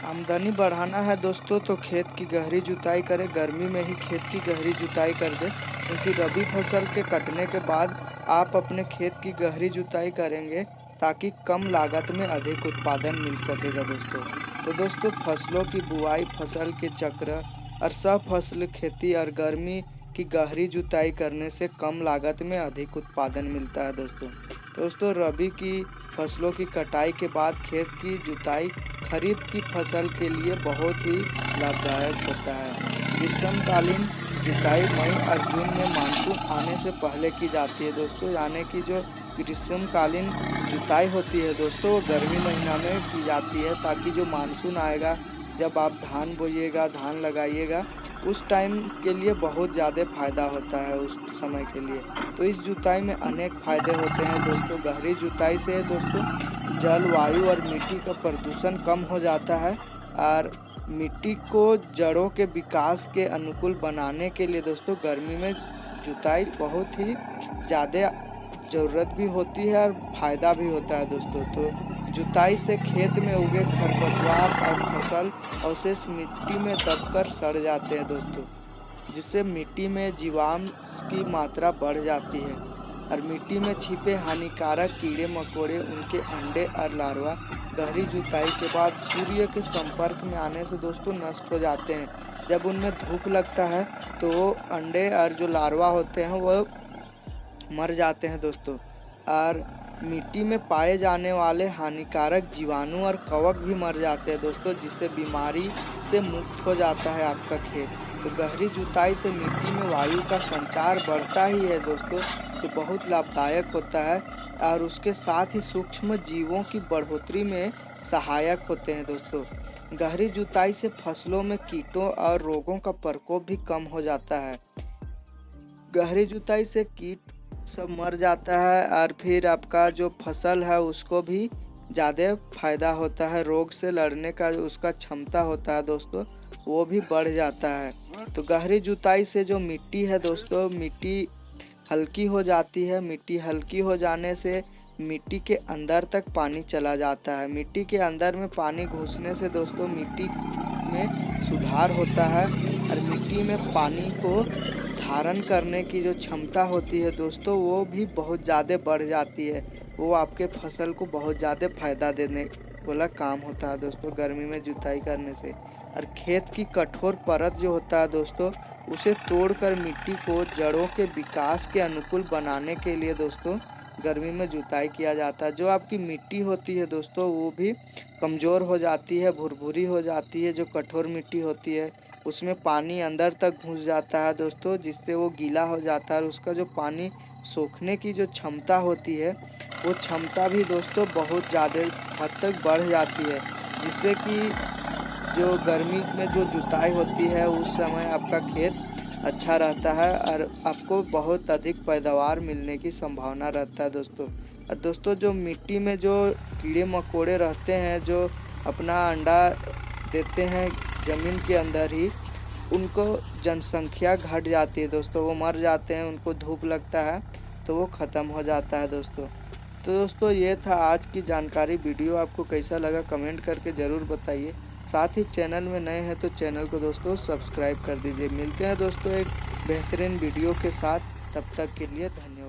आमदनी बढ़ाना है दोस्तों तो खेत की गहरी जुताई करें। गर्मी में ही खेत की गहरी जुताई कर दें, क्योंकि रबी फसल के कटने के बाद आप अपने खेत की गहरी जुताई करेंगे ताकि कम लागत में अधिक उत्पादन मिल सकेगा दोस्तों। तो दोस्तों फसलों की बुआई, फसल के चक्र और सफसल खेती और गर्मी की गहरी जुताई करने से कम लागत में अधिक उत्पादन मिलता है दोस्तों। तो दोस्तों रबी की फसलों की कटाई के बाद खेत की जुताई खरीफ की फसल के लिए बहुत ही लाभदायक होता है। ग्रीष्मकालीन जुताई मई और जून में मानसून आने से पहले की जाती है दोस्तों, यानी कि जो ग्रीष्मकालीन जुताई होती है दोस्तों वो गर्मी महीना में की जाती है, ताकि जो मानसून आएगा, जब आप धान बोइएगा, धान लगाइएगा, उस टाइम के लिए बहुत ज़्यादा फ़ायदा होता है उस समय के लिए। तो इस जुताई में अनेक फ़ायदे होते हैं दोस्तों। गहरी जुताई से दोस्तों जल, वायु और मिट्टी का प्रदूषण कम हो जाता है और मिट्टी को जड़ों के विकास के अनुकूल बनाने के लिए दोस्तों गर्मी में जुताई बहुत ही ज़्यादा ज़रूरत भी होती है और फ़ायदा भी होता है दोस्तों। तो जुताई से खेत में उगे खरपतवार और फसल अवशेष मिट्टी में दबकर सड़ जाते हैं दोस्तों, जिससे मिट्टी में जीवांश की मात्रा बढ़ जाती है और मिट्टी में छिपे हानिकारक कीड़े मकोड़े, उनके अंडे और लार्वा गहरी जुताई के बाद सूर्य के संपर्क में आने से दोस्तों नष्ट हो जाते हैं। जब उनमें धूप लगता है तो वो अंडे और जो लार्वा होते हैं वो मर जाते हैं दोस्तों, और मिट्टी में पाए जाने वाले हानिकारक जीवाणु और कवक भी मर जाते हैं दोस्तों, जिससे बीमारी से मुक्त हो जाता है आपका खेत। तो गहरी जुताई से मिट्टी में वायु का संचार बढ़ता ही है दोस्तों, जो बहुत लाभदायक होता है और उसके साथ ही सूक्ष्म जीवों की बढ़ोतरी में सहायक होते हैं दोस्तों। गहरी जुताई से फसलों में कीटों और रोगों का प्रकोप भी कम हो जाता है। गहरी जुताई से कीट सब मर जाता है और फिर आपका जो फसल है उसको भी ज़्यादा फायदा होता है। रोग से लड़ने का जो उसका क्षमता होता है दोस्तों वो भी बढ़ जाता है। तो गहरी जुताई से जो मिट्टी है दोस्तों, मिट्टी हल्की हो जाती है। मिट्टी हल्की हो जाने से मिट्टी के अंदर तक पानी चला जाता है। मिट्टी के अंदर में पानी घुसने से दोस्तों मिट्टी में सुधार होता है और मिट्टी में पानी को धारण करने की जो क्षमता होती है दोस्तों वो भी बहुत ज़्यादा बढ़ जाती है। वो आपके फसल को बहुत ज़्यादा फायदा देने वाला काम होता है दोस्तों गर्मी में जुताई करने से। और खेत की कठोर परत जो होता है दोस्तों उसे तोड़कर मिट्टी को जड़ों के विकास के अनुकूल बनाने के लिए दोस्तों गर्मी में जुताई किया जाता है। जो आपकी मिट्टी होती है दोस्तों वो भी कमज़ोर हो जाती है, भुरभुरी हो जाती है। जो कठोर मिट्टी होती है उसमें पानी अंदर तक घुस जाता है दोस्तों, जिससे वो गीला हो जाता है और उसका जो पानी सोखने की जो क्षमता होती है वो क्षमता भी दोस्तों बहुत ज़्यादा हद तक बढ़ जाती है, जिससे कि जो गर्मी में जो जुताई होती है उस समय आपका खेत अच्छा रहता है और आपको बहुत अधिक पैदावार मिलने की संभावना रहता है दोस्तों। और दोस्तों जो मिट्टी में जो कीड़े मकोड़े रहते हैं जो अपना अंडा देते हैं ज़मीन के अंदर ही, उनको जनसंख्या घट जाती है दोस्तों, वो मर जाते हैं, उनको धूप लगता है तो वो ख़त्म हो जाता है दोस्तों। तो दोस्तों ये था आज की जानकारी। वीडियो आपको कैसा लगा कमेंट करके ज़रूर बताइए। साथ ही चैनल में नए हैं तो चैनल को दोस्तों सब्सक्राइब कर दीजिए। मिलते हैं दोस्तों एक बेहतरीन वीडियो के साथ, तब तक के लिए धन्यवाद।